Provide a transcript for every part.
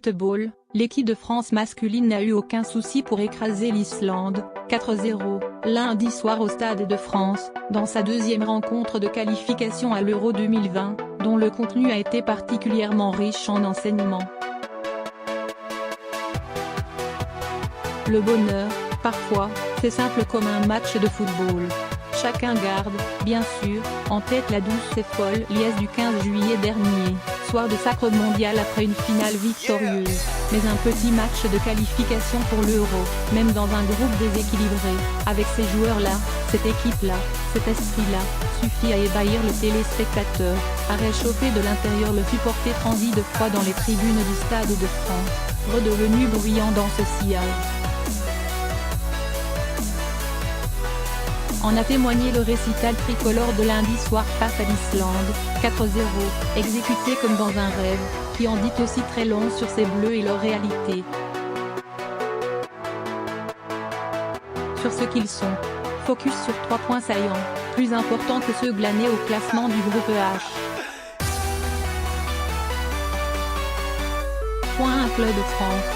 football, l'équipe de France masculine n'a eu aucun souci pour écraser l'Islande, 4-0, lundi soir au Stade de France, dans sa deuxième rencontre de qualification à l'Euro 2020, dont le contenu a été particulièrement riche en enseignements. Le bonheur, parfois, c'est simple comme un match de football. Chacun garde, bien sûr, en tête la douce et folle liesse du 15 juillet dernier, soir de sacre mondial après une finale victorieuse, mais un petit match de qualification pour l'Euro, même dans un groupe déséquilibré, avec ces joueurs-là, cette équipe-là, cet esprit-là, suffit à ébahir le téléspectateur, à réchauffer de l'intérieur le supporter transi de froid dans les tribunes du Stade de France, redevenu bruyant dans ce sillage. En a témoigné le récital tricolore de lundi soir face à l'Islande, 4-0, exécuté comme dans un rêve, qui en dit aussi très long sur ces Bleus et leur réalité. Sur ce qu'ils sont. Focus sur 3 points saillants, plus importants que ceux glanés au classement du groupe H. Un club de France.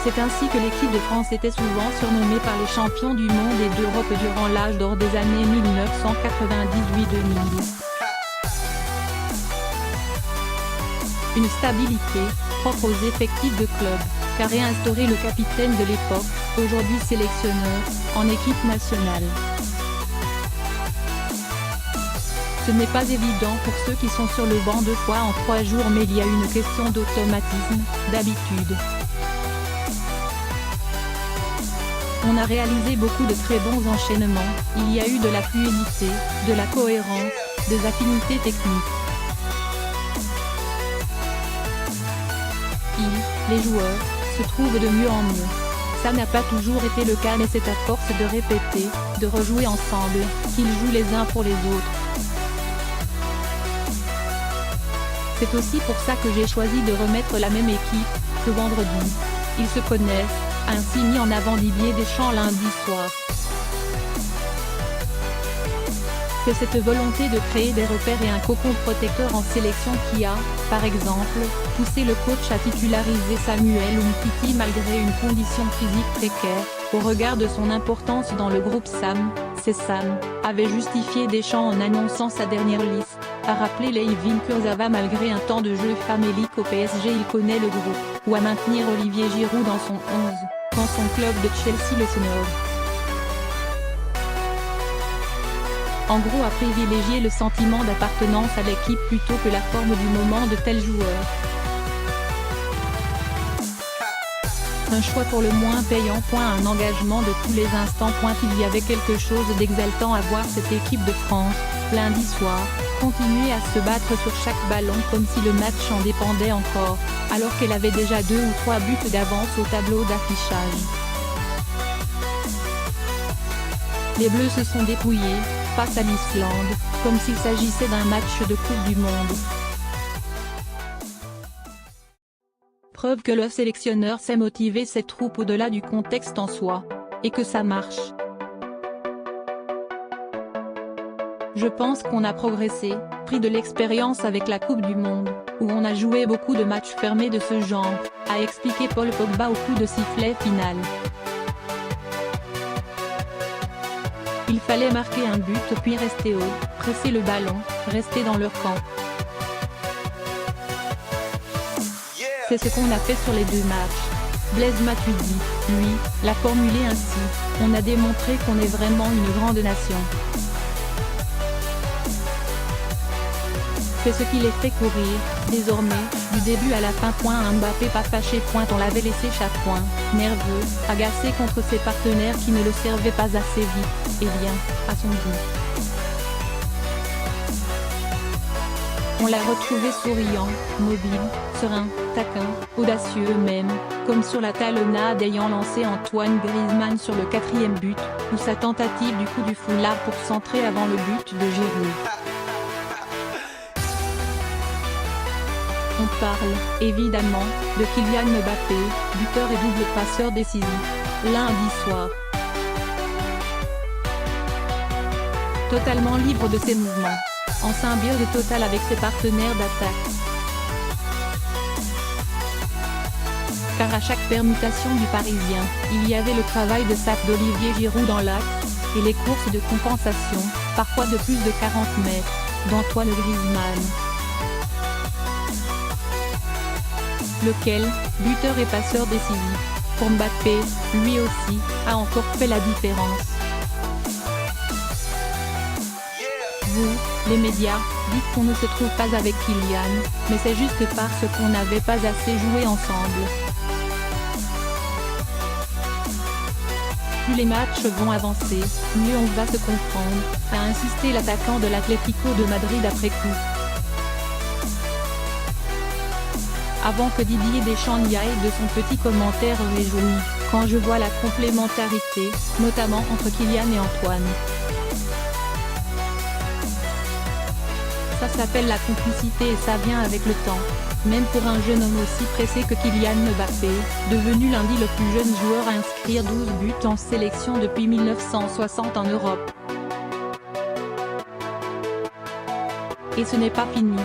C'est ainsi que l'équipe de France était souvent surnommée par les champions du monde et d'Europe durant l'âge d'or des années 1998-2000. Une stabilité, propre aux effectifs de club, qu'a réinstauré le capitaine de l'époque, aujourd'hui sélectionneur, en équipe nationale. Ce n'est pas évident pour ceux qui sont sur le banc 2 fois en 3 jours, mais il y a une question d'automatisme, d'habitude. On a réalisé beaucoup de très bons enchaînements, il y a eu de la fluidité, de la cohérence, des affinités techniques. Les joueurs, se trouvent de mieux en mieux. Ça n'a pas toujours été le cas, mais c'est à force de répéter, de rejouer ensemble, qu'ils jouent les uns pour les autres. C'est aussi pour ça que j'ai choisi de remettre la même équipe, que vendredi. Ils se connaissent, ainsi mis en avant Didier Deschamps lundi soir. C'est cette volonté de créer des repères et un cocon protecteur en sélection qui a, par exemple, poussé le coach à titulariser Samuel Umtiti malgré une condition physique précaire, au regard de son importance dans le groupe Sam, c'est Sam, avait justifié Deschamps en annonçant sa dernière liste, a rappelé Layvin Kurzawa malgré un temps de jeu famélique au PSG il connaît le groupe, ou à maintenir Olivier Giroud dans son 11, quand son club de Chelsea le snob. En gros, à privilégier le sentiment d'appartenance à l'équipe plutôt que la forme du moment de tel joueur. Un choix pour le moins payant. Un engagement de tous les instants. Il y avait quelque chose d'exaltant à voir cette équipe de France, lundi soir, continuer à se battre sur chaque ballon comme si le match en dépendait encore, alors qu'elle avait déjà 2 ou 3 buts d'avance au tableau d'affichage. Les Bleus se sont dépouillés, face à l'Islande, comme s'il s'agissait d'un match de Coupe du Monde. Preuve que le sélectionneur sait motiver ses troupes au-delà du contexte en soi. Et que ça marche. Je pense qu'on a progressé, pris de l'expérience avec la Coupe du Monde, où on a joué beaucoup de matchs fermés de ce genre, a expliqué Paul Pogba au coup de sifflet final. Il fallait marquer un but puis rester haut, presser le ballon, rester dans leur camp. C'est ce qu'on a fait sur les 2 matchs. Blaise Matuidi, lui, l'a formulé ainsi, on a démontré qu'on est vraiment une grande nation. C'est ce qui les fait courir, désormais, du début à la fin. Mbappé pas fâché. On l'avait laissé chaque point, nerveux, agacé contre ses partenaires qui ne le servaient pas assez vite, et bien, à son goût. On l'a retrouvé souriant, mobile, serein, taquin, audacieux même, comme sur la talonnade ayant lancé Antoine Griezmann sur le 4e but, ou sa tentative du coup du foulard pour centrer avant le but de Giroud. On parle, évidemment, de Kylian Mbappé, buteur et double passeur décisif, lundi soir. Totalement libre de ses mouvements, en symbiose totale avec ses partenaires d'attaque. car à chaque permutation du Parisien, il y avait le travail de sape d'Olivier Giroud dans l'axe, et les courses de compensation, parfois de plus de 40 mètres, d'Antoine Griezmann. Lequel, buteur et passeur décisif, pour Mbappé, lui aussi, a encore fait la différence. Vous, les médias, dites qu'on ne se trouve pas avec Kylian, mais c'est juste parce qu'on n'avait pas assez joué ensemble. Plus les matchs vont avancer, mieux on va se comprendre, a insisté l'attaquant de l'Atlético de Madrid après coup. Avant que Didier Deschamps n'y aille de son petit commentaire réjoui, quand je vois la complémentarité, notamment entre Kylian et Antoine. Ça s'appelle la complicité et ça vient avec le temps. Même pour un jeune homme aussi pressé que Kylian Mbappé, devenu lundi le plus jeune joueur à inscrire 12 buts en sélection depuis 1960 en Europe. Et ce n'est pas fini.